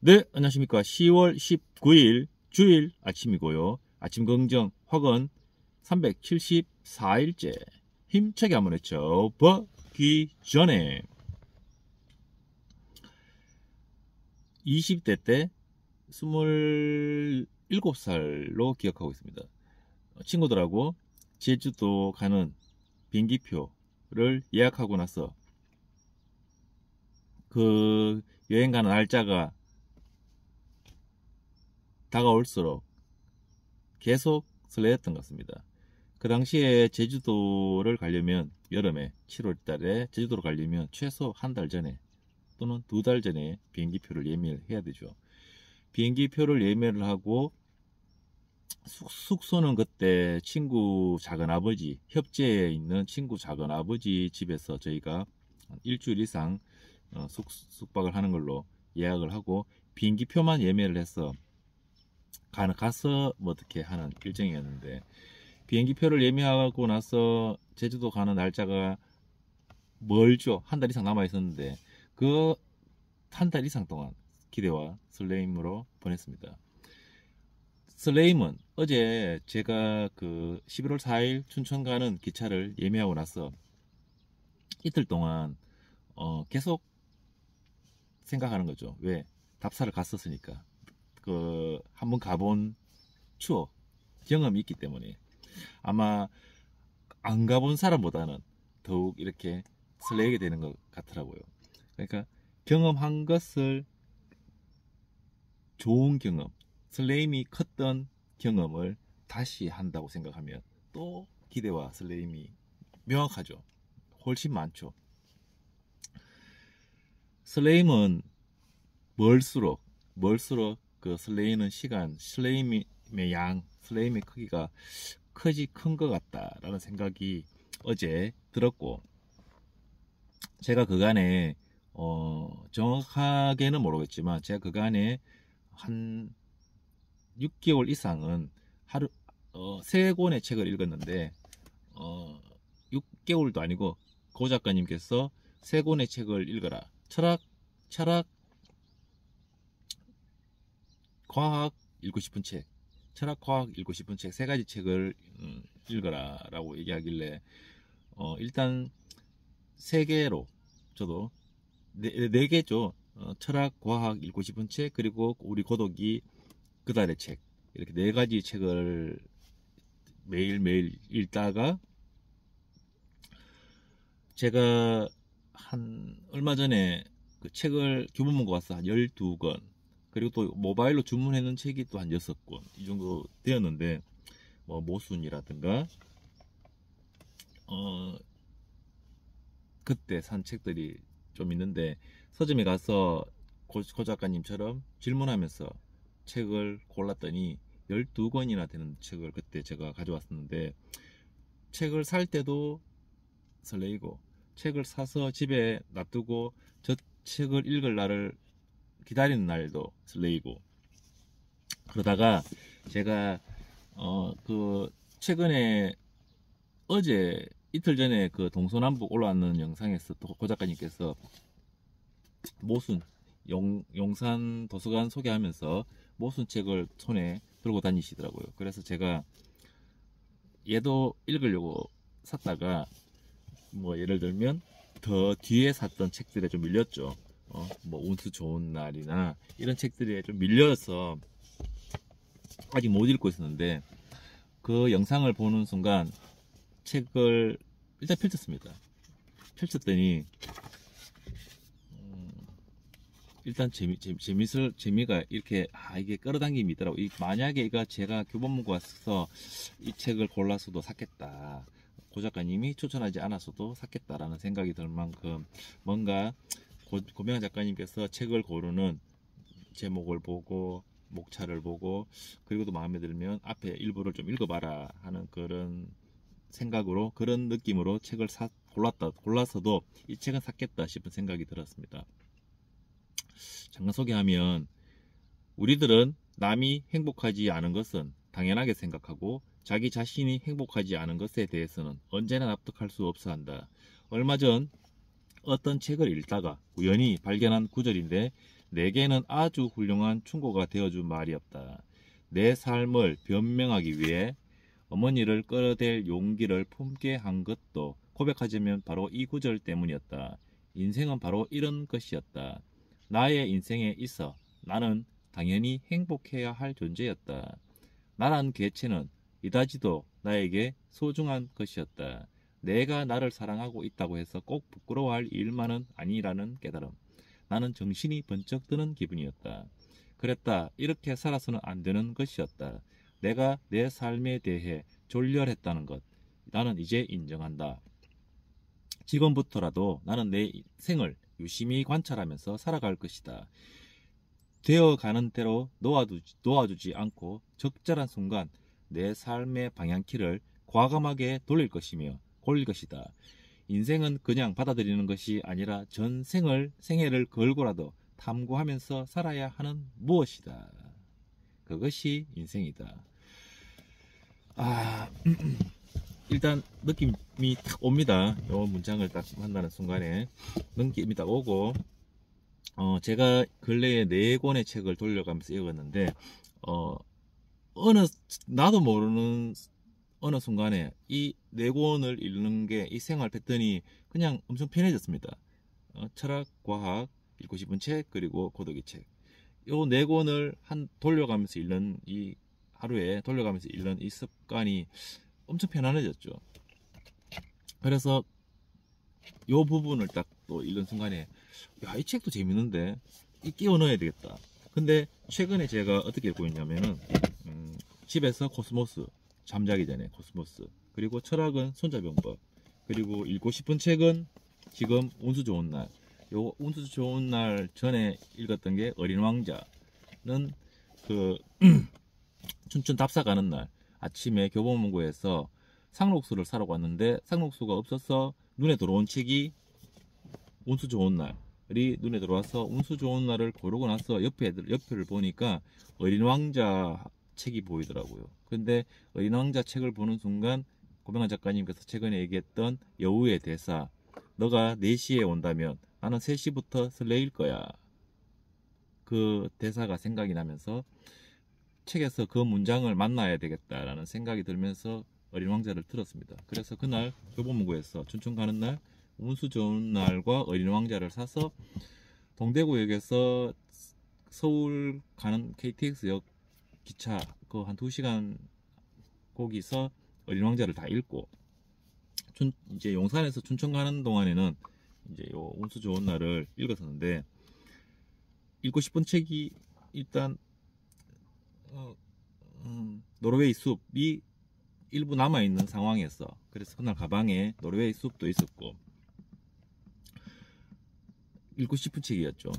네, 안녕하십니까. 10월 19일 주일 아침이고요. 아침 긍정 확언 374일째 힘차게 한번 외쳐보기 전에 20대 때 27살로 기억하고 있습니다. 친구들하고 제주도 가는 비행기표를 예약하고 나서 그 여행 가는 날짜가 다가올수록 계속 설레었던 것 같습니다. 그 당시에 제주도를 가려면 여름에 7월 달에 제주도로 가려면 최소 한 달 전에 또는 2달 전에 비행기표를 예매를 해야 되죠. 비행기표를 예매를 하고 숙소는 그때 친구 작은아버지, 협재에 있는 친구 작은아버지 집에서 저희가 일주일 이상 숙박을 하는 걸로 예약을 하고 비행기표만 예매를 해서 가서 뭐 어떻게 하는 일정이었는데, 비행기표를 예매하고 나서 제주도 가는 날짜가 멀죠. 한 달 이상 남아 있었는데 그 한 달 이상 동안 기대와 설레임으로 보냈습니다. 설레임은 어제 제가 그 11월 4일 춘천 가는 기차를 예매하고 나서 이틀 동안 계속 생각하는 거죠. 왜? 답사를 갔었으니까. 그 한번 가본 추억, 경험이 있기 때문에 아마 안 가본 사람보다는 더욱 이렇게 설레게 되는 것 같더라고요. 그러니까 경험한 것을, 좋은 경험, 설레임이 컸던 경험을 다시 한다고 생각하면 또 기대와 설레임이 명확하죠. 훨씬 많죠. 설레임은 멀수록 그 설레이는 시간, 설레임의 양, 설레임의 크기가 큰 것 같다라는 생각이 어제 들었고, 제가 그간에 정확하게는 모르겠지만 제가 그간에 한 6개월 이상은 하루 3권의 책을 읽었는데, 6개월도 아니고 고 작가님께서 3권의 책을 읽어라. 철학, 과학 읽고 싶은 책, 철학, 과학 읽고 싶은 책 3가지 책을 읽어라 라고 얘기하길래 일단 3개로 저도 4개죠. 철학, 과학 읽고 싶은 책, 그리고 우리 고독이 그달의 책, 이렇게 4가지 책을 매일매일 읽다가, 제가 한 얼마 전에 그 책을 교보문고 가서 한 12권, 그리고 또 모바일로 주문해놓은 책이 또 한 6권 이 정도 되었는데, 뭐 모순이라든가 그때 산 책들이 좀 있는데, 서점에 가서 고 작가님처럼 질문하면서 책을 골랐더니 12권이나 되는 책을 그때 제가 가져왔었는데, 책을 살 때도 설레이고 책을 사서 집에 놔두고 저 책을 읽을 날을 기다리는 날도 설레이고, 그러다가 제가 그 최근에 어제 이틀 전에 그 동서남북 올라왔는 영상에서 또 고 작가님께서 모순 용산 도서관 소개하면서 모순 책을 손에 들고 다니시더라고요. 그래서 제가 얘도 읽으려고 샀다가, 뭐 예를 들면 더 뒤에 샀던 책들에 좀 밀렸죠. 뭐 운수 좋은 날이나 이런 책들에 좀 밀려서 아직 못 읽고 있었는데, 그 영상을 보는 순간 책을 일단 펼쳤습니다. 펼쳤더니 일단 재미가 이렇게 이게 끌어당김이 있더라고. 만약에 이거 제가 교보문고 와서 이 책을 골랐어도 샀겠다, 고 작가님이 추천하지 않았어도 샀겠다라는 생각이 들 만큼, 뭔가 고명한 작가님께서 책을 고르는 제목을 보고 목차를 보고, 그리고 또 마음에 들면 앞에 일부를 좀 읽어봐라 하는 그런 생각으로, 그런 느낌으로 책을 골랐어도 이 책은 샀겠다 싶은 생각이 들었습니다. 잠깐 소개하면, 우리들은 남이 행복하지 않은 것은 당연하게 생각하고 자기 자신이 행복하지 않은 것에 대해서는 언제나 납득할 수 없어 한다. 얼마 전 어떤 책을 읽다가 우연히 발견한 구절인데, 내게는 아주 훌륭한 충고가 되어준 말이었다. 내 삶을 변명하기 위해 어머니를 끌어댈 용기를 품게 한 것도 고백하자면 바로 이 구절 때문이었다. 인생은 바로 이런 것이었다. 나의 인생에 있어 나는 당연히 행복해야 할 존재였다. 나란 개체는 이다지도 나에게 소중한 것이었다. 내가 나를 사랑하고 있다고 해서 꼭 부끄러워할 일만은 아니라는 깨달음. 나는 정신이 번쩍 드는 기분이었다. 그랬다. 이렇게 살아서는 안 되는 것이었다. 내가 내 삶에 대해 졸렬했다는 것. 나는 이제 인정한다. 지금부터라도 나는 내 생을 유심히 관찰하면서 살아갈 것이다. 되어가는 대로 놓아주지 않고 적절한 순간 내 삶의 방향키를 과감하게 돌릴 것이다. 인생은 그냥 받아들이는 것이 아니라 생애를 걸고라도 탐구하면서 살아야 하는 무엇이다. 그것이 인생이다. 일단 느낌이 탁 옵니다. 이 문장을 딱 한다는 순간에 느낌이 딱 오고, 제가 근래에 4권의 책을 돌려가면서 읽었는데, 나도 모르는 어느 순간에 이 4권을 읽는 게 이 생활 패턴이 그냥 엄청 편해졌습니다. 철학, 과학, 읽고 싶은 책, 그리고 고독의 책. 요 4권을 돌려가면서 읽는 하루에 돌려가면서 읽는 이 습관이 엄청 편안해졌죠. 그래서 요 부분을 딱 또 읽는 순간에 이 책도 재밌는데 끼워 넣어야 되겠다. 근데 최근에 제가 어떻게 읽고 있냐면은 집에서 코스모스, 잠자기 전에 코스모스, 그리고 철학은 손자병법, 그리고 읽고 싶은 책은 지금 운수 좋은 날. 요 운수 좋은 날 전에 읽었던 게 어린 왕자는 춘천 답사 가는 날 아침에 교보문고에서 상록수를 사러 갔는데 상록수가 없어서 눈에 들어온 책이 운수 좋은 날이 눈에 들어와서 운수 좋은 날을 고르고 나서 옆에를 보니까 어린 왕자 책이 보이더라고요. 근데 어린 왕자 책을 보는 순간 고명환 작가님께서 최근에 얘기했던 여우의 대사, 너가 4시에 온다면 나는 3시부터 설레일 거야. 그 대사가 생각이 나면서 책에서 그 문장을 만나야 되겠다라는 생각이 들면서 어린 왕자를 들었습니다. 그래서 그날 교보문고에서 춘천 가는 날 운수 좋은 날과 어린 왕자를 사서 동대구역에서 서울 가는 KTX역 기차 그 한 2시간 거기서 어린 왕자를 다 읽고 이제 용산에서 춘천 가는 동안에는 이제 요 운수 좋은 날을 읽었었는데, 읽고 싶은 책이 일단 노르웨이 숲이 일부 남아있는 상황에서, 그래서 그날 가방에 노르웨이 숲도 있었고 읽고 싶은 책이었죠.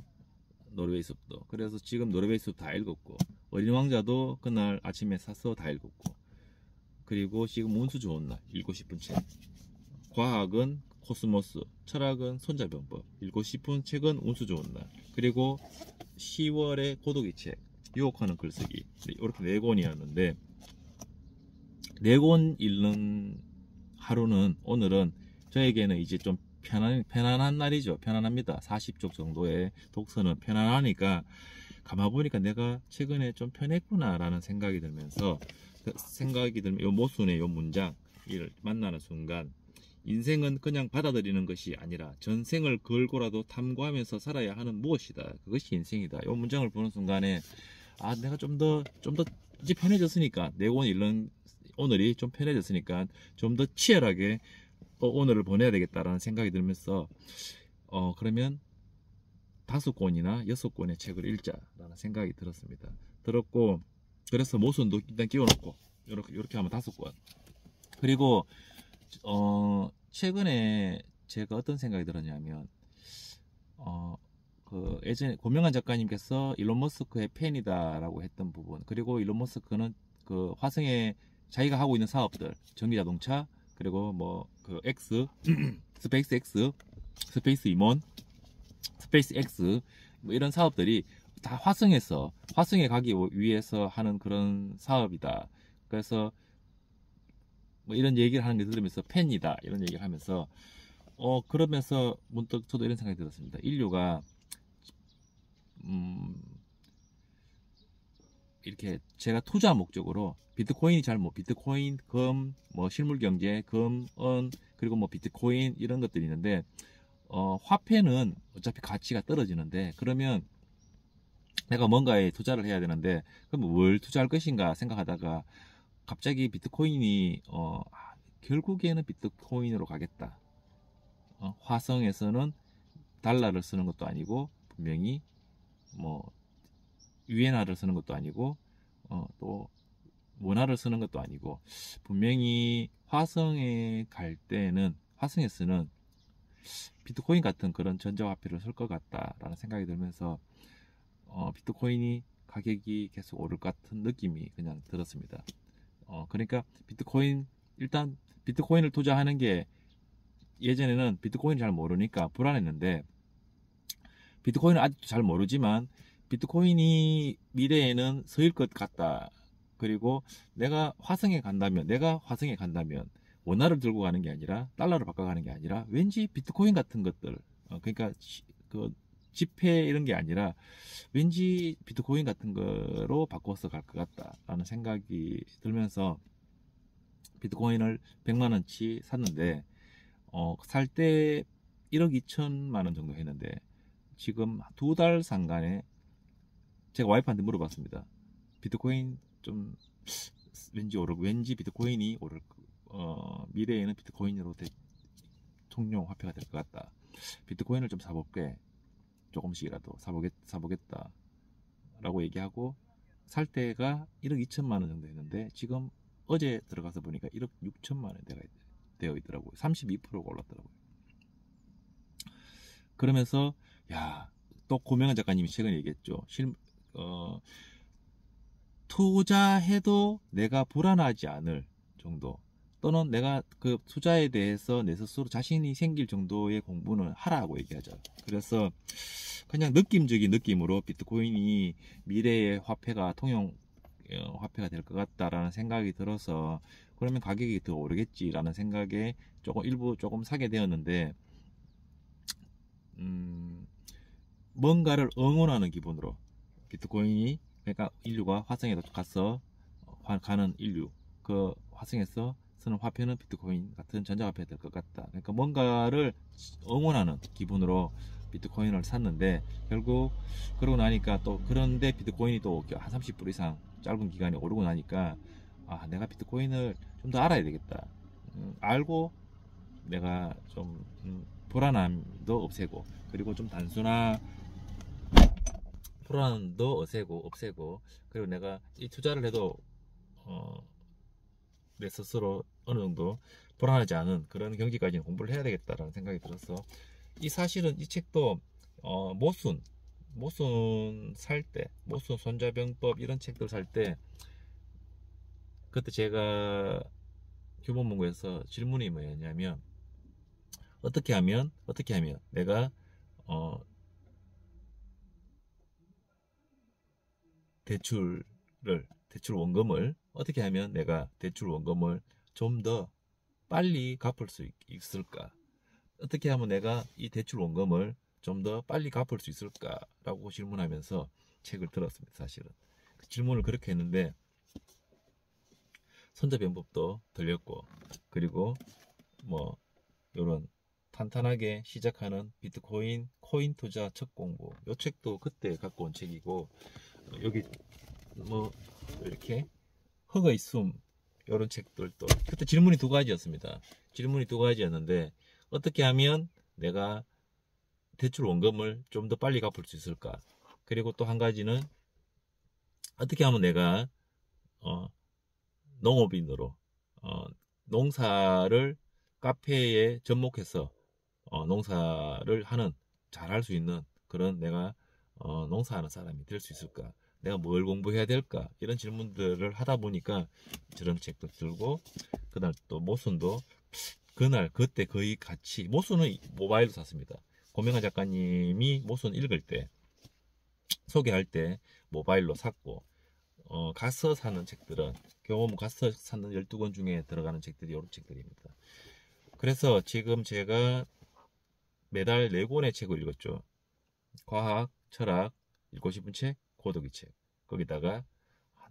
노르웨이 숲도. 그래서 지금 노르웨이 숲 다 읽었고, 어린 왕자도 그날 아침에 사서 다 읽었고, 그리고 지금 운수 좋은 날 읽고 싶은 책, 과학은 코스모스, 철학은 손자병법, 읽고 싶은 책은 운수 좋은 날, 그리고 10월의 고독의 책, 유혹하는 글쓰기, 이렇게 4권이었는데 4권 읽는 하루는, 오늘은 저에게는 이제 좀 편안한 날이죠. 편안합니다. 40쪽 정도의 독서는 편안하니까 가만보니까 내가 최근에 좀 편했구나 라는 생각이 들면서, 요 모순의 요 문장을 만나는 순간, 인생은 그냥 받아들이는 것이 아니라 전생을 걸고라도 탐구하면서 살아야 하는 무엇이다. 그것이 인생이다. 이 문장을 보는 순간에 내가 좀 더 이제 편해졌으니까, 4권 읽는 오늘이 좀 편해졌으니까 좀 더 치열하게 오늘을 보내야 되겠다라는 생각이 들면서 그러면 5권이나 6권의 책을 읽자라는 생각이 들었고, 그래서 모순도 일단 끼워놓고 이렇게 하면 5권. 그리고 최근에 제가 어떤 생각이 들었냐면, 예전에 고명환 작가님께서 일론 머스크의 팬이다라고 했던 부분, 그리고 일론 머스크는 그 화성에 자기가 하고 있는 사업들, 전기자동차, 그리고 스페이스 임원, 스페이스 X, 이런 사업들이 다 화성에 가기 위해서 하는 그런 사업이다. 그래서 이런 얘기를 하는 게 들으면서 팬이다, 이런 얘기를 하면서 그러면서 문득 저도 이런 생각이 들었습니다. 인류가 이렇게 제가 투자 목적으로 비트코인이 비트코인, 금, 뭐 실물 경제, 금, 은, 그리고 뭐 비트코인 이런 것들이 있는데, 화폐는 어차피 가치가 떨어지는데, 그러면 내가 뭔가에 투자를 해야 되는데, 그럼 뭘 투자할 것인가 생각하다가 갑자기 비트코인이 결국에는 비트코인으로 가겠다. 화성에서는 달러를 쓰는 것도 아니고 분명히 뭐 위엔화를 쓰는 것도 아니고 또 원화를 쓰는 것도 아니고 분명히 화성에 갈 때는 화성에서는 비트코인 같은 그런 전자화폐를 쓸 것 같다라는 생각이 들면서 비트코인이 가격이 계속 오를 것 같은 느낌이 그냥 들었습니다. 그러니까 일단 비트코인을 투자하는 게 예전에는 비트코인을 잘 모르니까 불안했는데 비트코인은 아직도 잘 모르지만 비트코인이 미래에는 서일 것 같다. 그리고 내가 화성에 간다면 원화를 들고 가는 게 아니라 달러를 바꿔가는 게 아니라 왠지 비트코인 같은 것들 그러니까 그 지폐 이런 게 아니라 왠지 비트코인 같은 거로 바꿔서 갈 것 같다라는 생각이 들면서 비트코인을 100만원치 샀는데 살 때 1억 2천만 원 정도 했는데 지금 2달 상간에 제가 와이프한테 물어봤습니다. 비트코인 좀 왠지 비트코인이 오를 미래에는 비트코인으로 통용 화폐가 될 것 같다. 비트코인을 좀 사볼게. 조금씩이라도 사보겠다 라고 얘기하고 살 때가 1억 2천만 원 정도 했는데 지금 어제 들어가서 보니까 1억 6천만 원 되어 있더라고요. 32%가 올랐더라고요. 그러면서 또 고명한 작가님이 최근에 얘기했죠. 투자해도 내가 불안하지 않을 정도 또는 내가 그 투자에 대해서 내 스스로 자신이 생길 정도의 공부는 하라고 얘기하죠. 그래서 그냥 느낌적인 느낌으로 비트코인이 미래의 화폐가 통용 화폐가 될 것 같다라는 생각이 들어서 그러면 가격이 더 오르겠지라는 생각에 일부 조금 사게 되었는데 뭔가를 응원하는 기분으로 비트코인이 그러니까 인류가 화성에 가서 가는 인류 그 화성에서 쓰는 화폐는 비트코인 같은 전자화폐가 될 것 같다. 그러니까 뭔가를 응원하는 기분으로 비트코인을 샀는데 결국 그러고 나니까 또 그런데 비트코인이 또 한 30% 이상 짧은 기간에 오르고 나니까 내가 비트코인을 좀 더 알아야 되겠다. 알고 내가 좀 불안함도 없애고 그리고 좀 불안도 없애고 그리고 내가 이 투자를 해도 내 스스로 어느 정도 불안하지 않은 그런 경지까지는 공부를 해야 되겠다라는 생각이 들어서 사실은 이 책도 모순 손자병법 이런 책들 살 때 그때 제가 교보문고에서 질문이 뭐였냐면 어떻게 하면 내가 대출 원금을 어떻게 하면 내가 대출 원금을 좀 더 빨리 갚을 수 있을까? 어떻게 하면 내가 이 대출 원금을 좀 더 빨리 갚을 수 있을까라고 질문하면서 책을 들었습니다. 사실은 그 질문을 그렇게 했는데 손자병법도 들렸고 그리고 뭐 이런 탄탄하게 시작하는 비트코인 코인 투자 첫 공부 이 책도 그때 갖고 온 책이고 여기 뭐 이렇게 흙의 숨 이런 책들도 그때 질문이 두 가지였습니다. 질문이 두 가지였는데 어떻게 하면 내가 대출 원금을 좀 더 빨리 갚을 수 있을까? 그리고 또 한 가지는 어떻게 하면 내가 농업인으로 농사를 카페에 접목해서 농사를 잘할 수 있는 그런 내가 농사하는 사람이 될 수 있을까? 내가 뭘 공부해야 될까? 이런 질문들을 하다 보니까 저런 책도 들고 그날 또 모순도 그때 거의 같이 모순은 모바일로 샀습니다. 고명한 작가님이 모순 읽을 때 소개할 때 모바일로 샀고 가서 사는 책들은 교보문 가서 사는 12권 중에 들어가는 책들이 이런 책들입니다. 그래서 지금 제가 매달 4권의 책을 읽었죠. 과학, 철학, 읽고 싶은 책, 고독이 책. 거기다가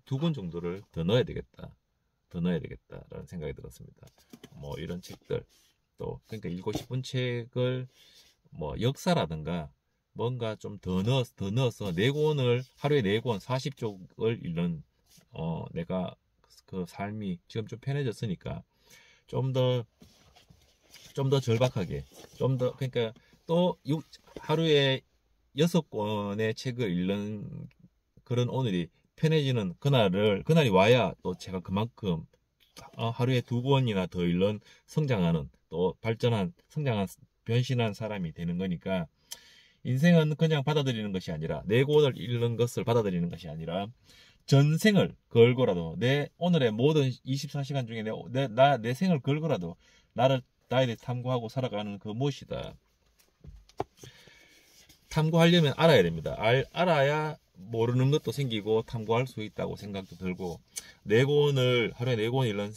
2권 정도를 더 넣어야 되겠다. 더 넣어야 되겠다라는 생각이 들었습니다. 뭐 이런 책들 또 그러니까 읽고 싶은 책을 뭐 역사라든가 뭔가 좀 더 넣어서 4권을 하루에 4권 40쪽을 읽는 내가 그 삶이 지금 좀 편해졌으니까 좀 더 절박하게 그러니까 또 하루에 6권의 책을 읽는 그런 오늘이 편해지는 그날이 와야 또 제가 그만큼 하루에 2권이나 더 읽는 성장하는 또 변신한 사람이 되는 거니까 인생은 그냥 받아들이는 것이 아니라 4권을 읽는 것을 받아들이는 것이 아니라 전생을 걸고라도 내 오늘의 모든 24시간 중에 내 생을 걸고라도 나에 대해 탐구하고 살아가는 그 무엇이다. 탐구하려면 알아야 됩니다. 알아야 모르는 것도 생기고 탐구할 수 있다고 생각도 들고 하루에 4권 읽는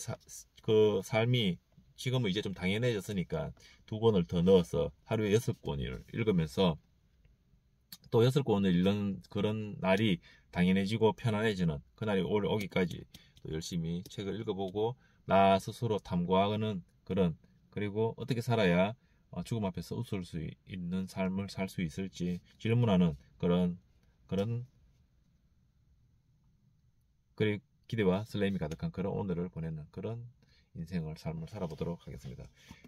그 삶이 지금은 이제 좀 당연해졌으니까 2권을 더 넣어서 하루에 6권을 읽으면서 또 6권을 읽는 그런 날이 당연해지고 편안해지는 그날이 오기까지 또 열심히 책을 읽어보고 나 스스로 탐구하는 그리고 어떻게 살아야 죽음 앞에서 웃을 수 있는 삶을 살 수 있을지 질문하는 그런 기대와 설렘이 가득한 그런 오늘을 보내는 그런 삶을 살아보도록 하겠습니다.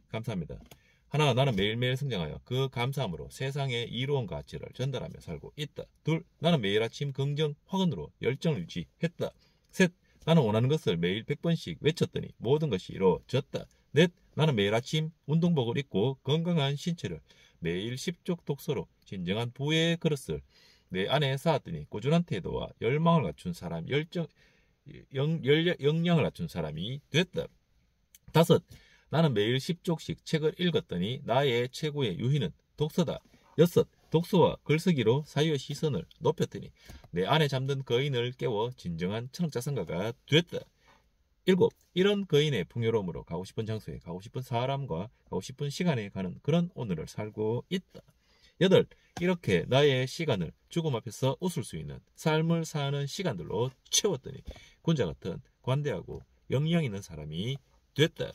감사합니다. 하나, 나는 매일매일 성장하여 그 감사함으로 세상의 이로운 가치를 전달하며 살고 있다. 둘, 나는 매일 아침 긍정 화근으로 열정을 유지했다. 셋, 나는 원하는 것을 매일 100번씩 외쳤더니 모든 것이 이루어졌다. 넷, 나는 매일 아침 운동복을 입고 건강한 신체를 매일 10쪽 독서로 진정한 부의 그릇을 내 안에 쌓았더니 꾸준한 태도와 열망을 갖춘 사람, 역량을 갖춘 사람이 됐다. 다섯, 나는 매일 10쪽씩 책을 읽었더니 나의 최고의 유희는 독서다. 여섯, 독서와 글쓰기로 사유의 시선을 높였더니 내 안에 잠든 거인을 깨워 진정한 철학자성가가 됐다. 일곱, 이런 거인의 풍요로움으로 가고 싶은 장소에 가고 싶은 사람과 가고 싶은 시간에 가는 그런 오늘을 살고 있다. 여덟, 이렇게 나의 시간을 죽음 앞에서 웃을 수 있는 삶을 사는 시간들로 채웠더니 군자 같은 관대하고 영향 있는 사람이 됐다.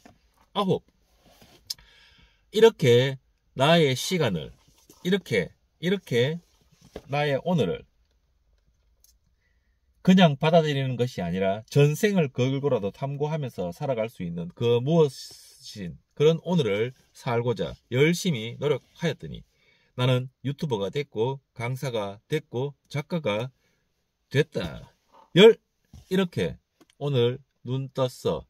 아홉, 이렇게 나의 시간을 이렇게 나의 오늘을 그냥 받아들이는 것이 아니라 전생을 걸고라도 탐구하면서 살아갈 수 있는 그 무엇인 그런 오늘을 살고자 열심히 노력하였더니 나는 유튜버가 됐고 강사가 됐고 작가가 됐다. 이렇게 오늘 눈 떴어.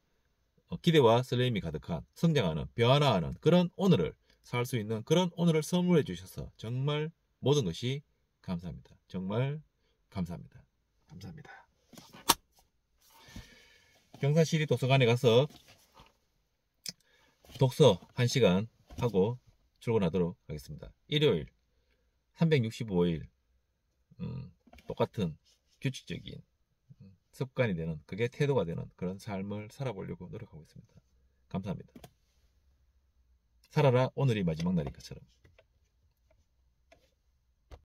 기대와 설렘이 가득한 성장하는 변화하는 그런 오늘을 살 수 있는 그런 오늘을 선물해 주셔서 정말 모든 것이 감사합니다. 정말 감사합니다. 감사합니다. 경산시리 도서관에 가서 독서 1시간 하고 출근하도록 하겠습니다. 일요일 365일 똑같은 규칙적인 습관이 되는 그게 태도가 되는 그런 삶을 살아보려고 노력하고 있습니다. 감사합니다. 살아라 오늘이 마지막 날인 것처럼.